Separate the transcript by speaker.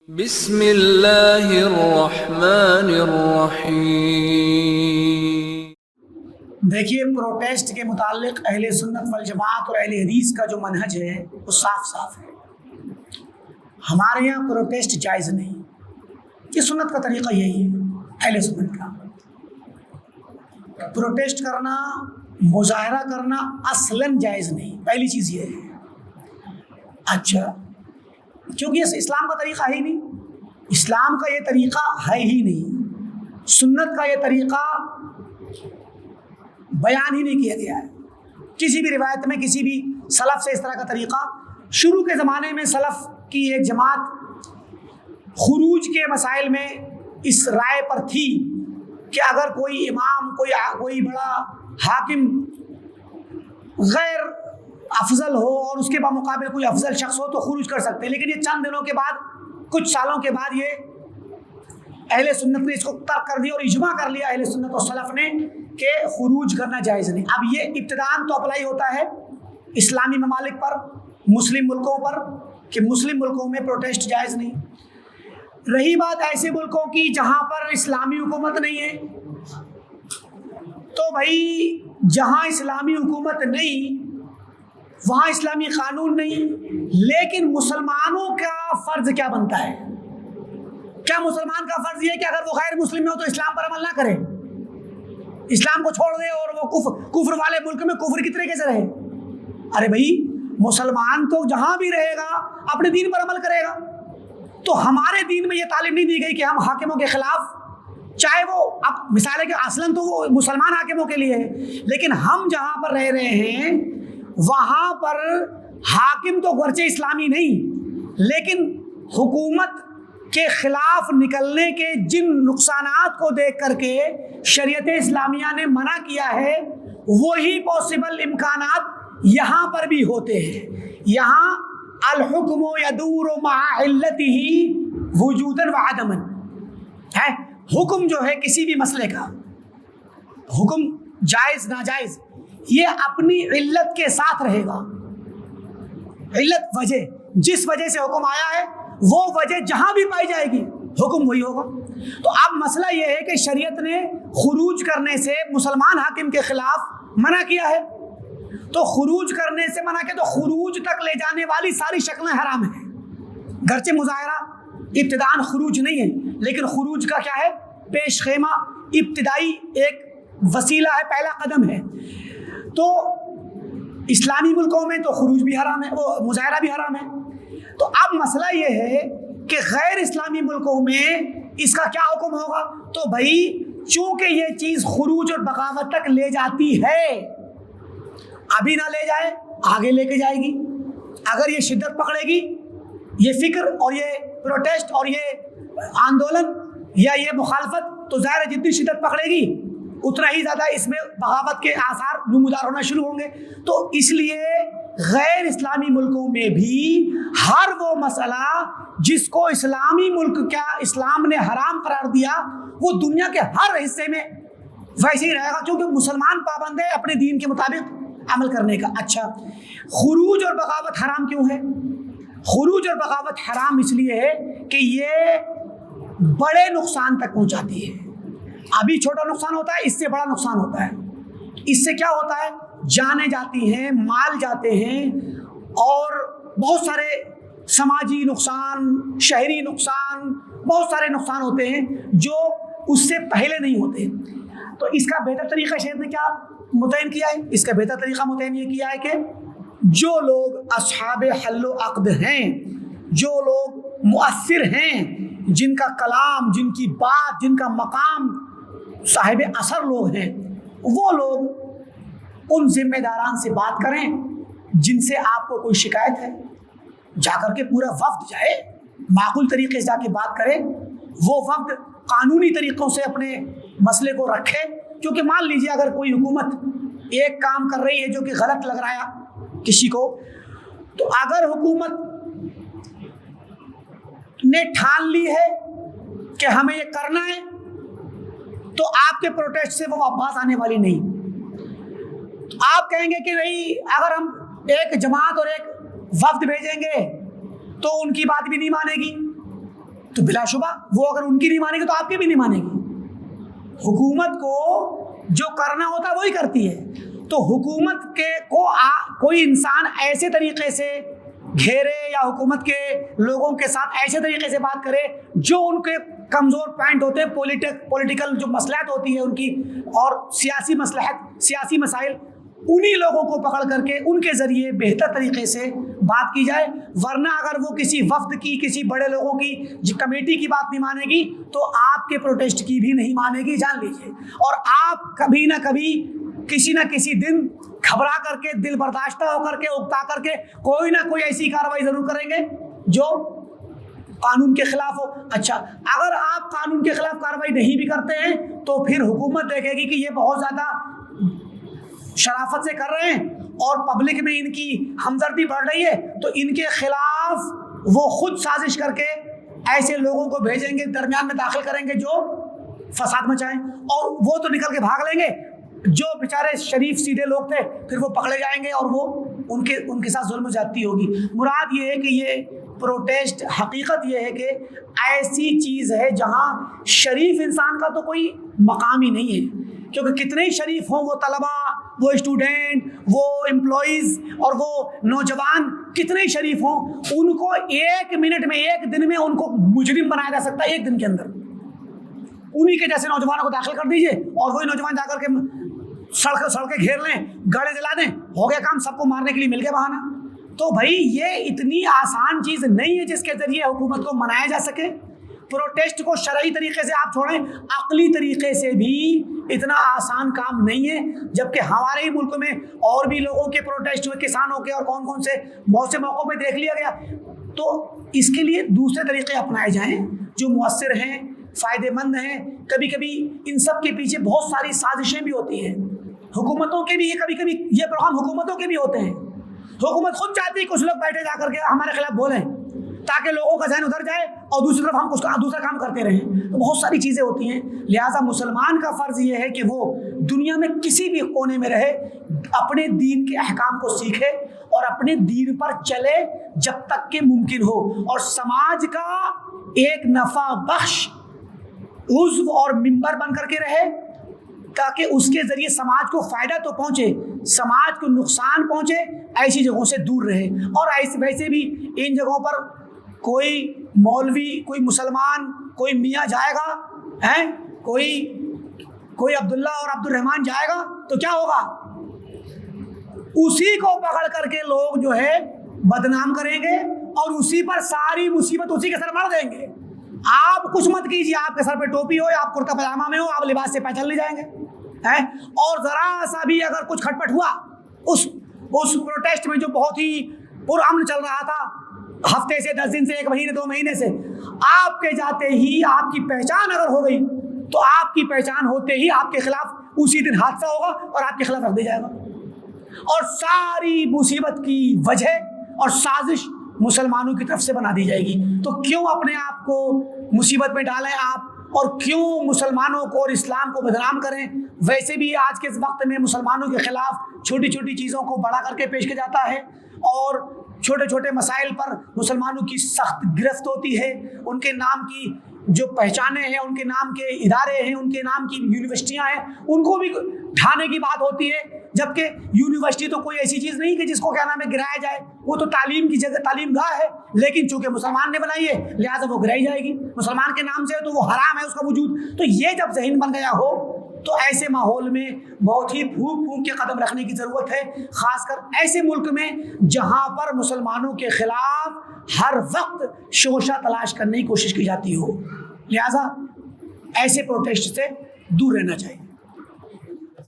Speaker 1: بسم اللہ الرحمن الرحیم۔
Speaker 2: دیکھیے، پروٹیسٹ کے متعلق اہل سنت والجماعت اور اہل حدیث کا جو منہج ہے وہ صاف صاف ہے۔ ہمارے یہاں پروٹیسٹ جائز نہیں، یہ سنت کا طریقہ یہی ہے اہل سنت کا۔ پروٹیسٹ کرنا، مظاہرہ کرنا اصلاً جائز نہیں، پہلی چیز یہ ہے۔ اچھا، کیونکہ یہ اسلام کا طریقہ ہے ہی نہیں، اسلام کا یہ طریقہ ہے ہی نہیں، سنت کا یہ طریقہ بیان ہی نہیں کیا گیا ہے کسی بھی روایت میں، کسی بھی سلف سے اس طرح کا طریقہ۔ شروع کے زمانے میں سلف کی ایک جماعت خروج کے مسائل میں اس رائے پر تھی کہ اگر کوئی امام، کوئی بڑا حاکم غیر افضل ہو اور اس کے بمقابل کوئی افضل شخص ہو تو خروج کر سکتے ہیں، لیکن یہ چند دنوں کے بعد، کچھ سالوں کے بعد یہ اہل سنت نے اس کو ترک کر دیا اور اجماع کر لیا اہل سنت و سلف نے کہ خروج کرنا جائز نہیں۔ اب یہ ابتداءً تو اپلائی ہوتا ہے اسلامی ممالک پر، مسلم ملکوں پر، کہ مسلم ملکوں میں پروٹیسٹ جائز نہیں۔ رہی بات ایسے ملکوں کی جہاں پر اسلامی حکومت نہیں ہے، تو بھائی جہاں اسلامی حکومت نہیں وہاں اسلامی قانون نہیں، لیکن مسلمانوں کا فرض کیا بنتا ہے؟ کیا مسلمان کا فرض یہ کہ اگر وہ غیر مسلم ہو تو اسلام پر عمل نہ کرے، اسلام کو چھوڑ دے اور وہ کفر والے ملک میں کفر کی طریقے سے رہے؟ ارے بھائی، مسلمان تو جہاں بھی رہے گا اپنے دین پر عمل کرے گا۔ تو ہمارے دین میں یہ تعلیم نہیں دی گئی کہ ہم حاکموں کے خلاف، چاہے وہ اب مثال ہے کہ اصلاً تو وہ مسلمان حاکموں کے لیے ہے، لیکن ہم جہاں پر رہ رہے ہیں وہاں پر حاکم تو گرچہ اسلامی نہیں، لیکن حکومت کے خلاف نکلنے کے جن نقصانات کو دیکھ کر کے شریعت اسلامیہ نے منع کیا ہے، وہی پاسبل امکانات یہاں پر بھی ہوتے ہیں۔ یہاں الحکم یدور مع علتہ وجودا وعدما ہے۔ حکم جو ہے کسی بھی مسئلے کا، حکم جائز ناجائز، یہ اپنی علت کے ساتھ رہے گا۔ علت، وجہ، جس وجہ سے حکم آیا ہے وہ وجہ جہاں بھی پائی جائے گی حکم وہی ہوگا۔ تو اب مسئلہ یہ ہے کہ شریعت نے خروج کرنے سے مسلمان حاکم کے خلاف منع کیا ہے، تو خروج کرنے سے منع کیا تو خروج تک لے جانے والی ساری شکلیں حرام ہیں۔ گرچہ مظاہرہ ابتداءً خروج نہیں ہے، لیکن خروج کا کیا ہے؟ پیش خیمہ، ابتدائی ایک وسیلہ ہے، پہلا قدم ہے۔ تو اسلامی ملکوں میں تو خروج بھی حرام ہے، وہ مظاہرہ بھی حرام ہے۔ تو اب مسئلہ یہ ہے کہ غیر اسلامی ملکوں میں اس کا کیا حکم ہوگا؟ تو بھائی چونکہ یہ چیز خروج اور بغاوت تک لے جاتی ہے، ابھی نہ لے جائے آگے لے کے جائے گی۔ اگر یہ شدت پکڑے گی، یہ فکر اور یہ پروٹیسٹ اور یہ آندولن یا یہ مخالفت، تو ظاہر جتنی شدت پکڑے گی اتنا ہی زیادہ اس میں بغاوت کے آثار نمودار ہونا شروع ہوں گے۔ تو اس لیے غیر اسلامی ملکوں میں بھی ہر وہ مسئلہ جس کو اسلامی ملک کیا اسلام نے حرام قرار دیا، وہ دنیا کے ہر حصے میں ویسے ہی رہے گا، کیونکہ مسلمان پابند ہے اپنے دین کے مطابق عمل کرنے کا۔ اچھا، خروج اور بغاوت حرام کیوں ہے؟ خروج اور بغاوت حرام اس لیے ہے کہ یہ بڑے نقصان تک پہنچاتی ہے۔ ابھی چھوٹا نقصان ہوتا ہے، اس سے بڑا نقصان ہوتا ہے۔ اس سے کیا ہوتا ہے؟ جانیں جاتی ہیں، مال جاتے ہیں، اور بہت سارے سماجی نقصان، شہری نقصان، بہت سارے نقصان ہوتے ہیں جو اس سے پہلے نہیں ہوتے۔ تو اس کا بہتر طریقہ شریعت نے کیا متعین کیا ہے؟ اس کا بہتر طریقہ متعین یہ کیا ہے کہ جو لوگ اصحاب حل و عقد ہیں، جو لوگ مؤثر ہیں، جن کا کلام، جن کی بات، جن کا مقام صاحب اثر لوگ ہیں، وہ لوگ ان ذمہ داران سے بات کریں جن سے آپ کو کوئی شکایت ہے۔ جا کر کے پورا وفد جائے، معقول طریقے سے جا کے بات کرے، وہ وفد قانونی طریقوں سے اپنے مسئلے کو رکھے، کیونکہ مان لیجیے اگر کوئی حکومت ایک کام کر رہی ہے جو کہ غلط لگ رہا ہے کسی کو، تو اگر حکومت نے ٹھان لی ہے کہ ہمیں یہ کرنا ہے، تو آپ کے پروٹیسٹ سے وہ واپس آنے والی نہیں۔ آپ کہیں گے کہ نہیں، اگر ہم ایک جماعت اور ایک وفد بھیجیں گے تو ان کی بات بھی نہیں مانے گی، تو بلا شبہ وہ اگر ان کی نہیں مانے گی تو آپ کی بھی نہیں مانے گی. حکومت کو جو کرنا ہوتا ہے وہی کرتی ہے. تو حکومت کے کوئی انسان ایسے طریقے سے گھیرے یا حکومت کے لوگوں کے ساتھ ایسے طریقے سے بات کرے جو ان کے کمزور پوائنٹ ہوتے ہیں, پولیٹیکل جو مصلحت ہوتی ہے ان کی, اور سیاسی مصلحت, سیاسی مسائل, انہی لوگوں کو پکڑ کر کے ان کے ذریعے بہتر طریقے سے بات کی جائے. ورنہ اگر وہ کسی وفد کی, کسی بڑے لوگوں کی کمیٹی کی بات نہیں مانے گی تو آپ کے پروٹیسٹ کی بھی نہیں مانے گی, جان لیجیے. اور آپ کبھی نہ کبھی کسی نہ کسی دن گھبرا کر کے, دل برداشتہ ہو کر کے, اکتا کر کے کوئی نہ کوئی ایسی کارروائی ضرور کریں گے جو قانون کے خلاف ہو. اچھا, اگر آپ قانون کے خلاف کارروائی نہیں بھی کرتے ہیں تو پھر حکومت دیکھے گی کہ یہ بہت زیادہ شرافت سے کر رہے ہیں اور پبلک میں ان کی ہمدردی بڑھ رہی ہے, تو ان کے خلاف وہ خود سازش کر کے ایسے لوگوں کو بھیجیں گے, درمیان میں داخل کریں گے جو فساد مچائیں, اور وہ تو نکل کے بھاگ لیں گے. جو بیچارے شریف سیدھے لوگ تھے پھر وہ پکڑے جائیں گے اور وہ ان کے ساتھ ظلم و زیادتی ہوگی. مراد یہ ہے کہ یہ پروٹیسٹ, حقیقت یہ ہے کہ ایسی چیز ہے جہاں شریف انسان کا تو کوئی مقام ہی نہیں ہے, کیونکہ کتنے ہی شریف ہوں, وہ طلباء, وہ اسٹوڈنٹ, وہ امپلائیز اور وہ نوجوان کتنے ہی شریف ہوں, ان کو ایک منٹ میں, ایک دن میں ان کو مجرم بنایا جا سکتا ہے. ایک دن کے اندر انہی کے جیسے نوجوانوں کو داخل کر دیجئے اور وہی نوجوان جا کر کے سڑکیں گھیر لیں, گاڑی جلا دیں, ہو گیا کام, سب کو مارنے کے لیے مل گیا بہانہ. تو بھائی یہ اتنی آسان چیز نہیں ہے جس کے ذریعے حکومت کو منایا جا سکے. پروٹیسٹ کو شرعی طریقے سے آپ چھوڑیں, عقلی طریقے سے بھی اتنا آسان کام نہیں ہے. جبکہ ہمارے ہی ملک میں اور بھی لوگوں کے پروٹیسٹ ہوئے, کسانوں کے, اور کون کون سے بہت سے موقعوں پہ دیکھ لیا گیا. تو اس کے لیے دوسرے طریقے اپنائے جائیں جو مؤثر ہیں, فائدے مند ہیں. کبھی کبھی ان سب کے پیچھے بہت ساری سازشیں بھی ہوتی ہیں, حکومتوں کے بھی. کبھی کبھی یہ پروگرام حکومتوں کے بھی ہوتے ہیں. حکومت خود چاہتی ہے کچھ لوگ بیٹھے جا کر کے ہمارے خلاف بولیں تاکہ لوگوں کا ذہن ادھر جائے اور دوسری طرف ہم کچھ دوسرا کام کرتے رہیں. تو بہت ساری چیزیں ہوتی ہیں. لہٰذا مسلمان کا فرض یہ ہے کہ وہ دنیا میں کسی بھی کونے میں رہے, اپنے دین کے احکام کو سیکھے اور اپنے دین پر چلے جب تک کہ ممکن ہو, اور سماج کا ایک نفع بخش عضو اور ممبر بن کر کے رہے, تاکہ اس کے ذریعے سماج کو فائدہ تو پہنچے, سماج کو نقصان پہنچے, ایسی جگہوں سے دور رہے. اور ویسے بھی ان جگہوں پر کوئی مولوی, کوئی مسلمان, کوئی میاں جائے گا, کوئی عبداللہ اور عبد الرحمان جائے گا تو کیا ہوگا, اسی کو پکڑ کر کے لوگ جو ہے بدنام کریں گے اور اسی پر ساری مصیبت اسی کے سر مار دیں گے. آپ کچھ مت کیجیے, آپ کے سر پہ ٹوپی ہو یا آپ کرتا پاجامہ میں ہو, آپ لباس سے پہچان لے جائیں گے. اور ذرا سا بھی اگر کچھ کھٹپٹ ہوا اس پروٹیسٹ میں جو بہت ہی پرامن چل رہا تھا, ہفتے سے, 10 دن سے, 1 مہینے, 2 مہینے سے, آپ کے جاتے ہی آپ کی پہچان اگر ہو گئی تو آپ کی پہچان ہوتے ہی آپ کے خلاف اسی دن حادثہ ہوگا اور آپ کے خلاف رکھ دیا جائے گا, اور ساری مصیبت کی وجہ اور سازش مسلمانوں کی طرف سے بنا دی جائے گی. تو کیوں اپنے آپ کو مصیبت میں ڈالیں آپ, اور کیوں مسلمانوں کو اور اسلام کو بدنام کریں. ویسے بھی آج کے اس وقت میں مسلمانوں کے خلاف چھوٹی چھوٹی چیزوں کو بڑا کر کے پیش کیا جاتا ہے, اور چھوٹے چھوٹے مسائل پر مسلمانوں کی سخت گرفت ہوتی ہے. ان کے نام کی جو پہچانیں ہیں, ان کے نام کے ادارے ہیں, ان کے نام کی یونیورسٹیاں ہیں, ان کو بھی ڈھانے کی بات ہوتی ہے. جبکہ یونیورسٹی تو کوئی ایسی چیز نہیں کہ جس کو کیا نام ہے گرایا جائے, وہ تو تعلیم کی جگہ, تعلیم گاہ ہے, لیکن چونکہ مسلمان نے بنائی ہے لہٰذا وہ گرائی جائے گی. مسلمان کے نام سے تو وہ حرام ہے اس کا وجود. تو یہ جب ذہن بن گیا ہو تو ایسے ماحول میں بہت ہی پھونک پھونک کے قدم رکھنے کی ضرورت ہے, خاص کر ایسے ملک میں جہاں پر مسلمانوں کے خلاف ہر وقت شوشہ تلاش کرنے کی کوشش کی جاتی ہو. لہٰذا ایسے پروٹیسٹ سے دور رہنا چاہیے.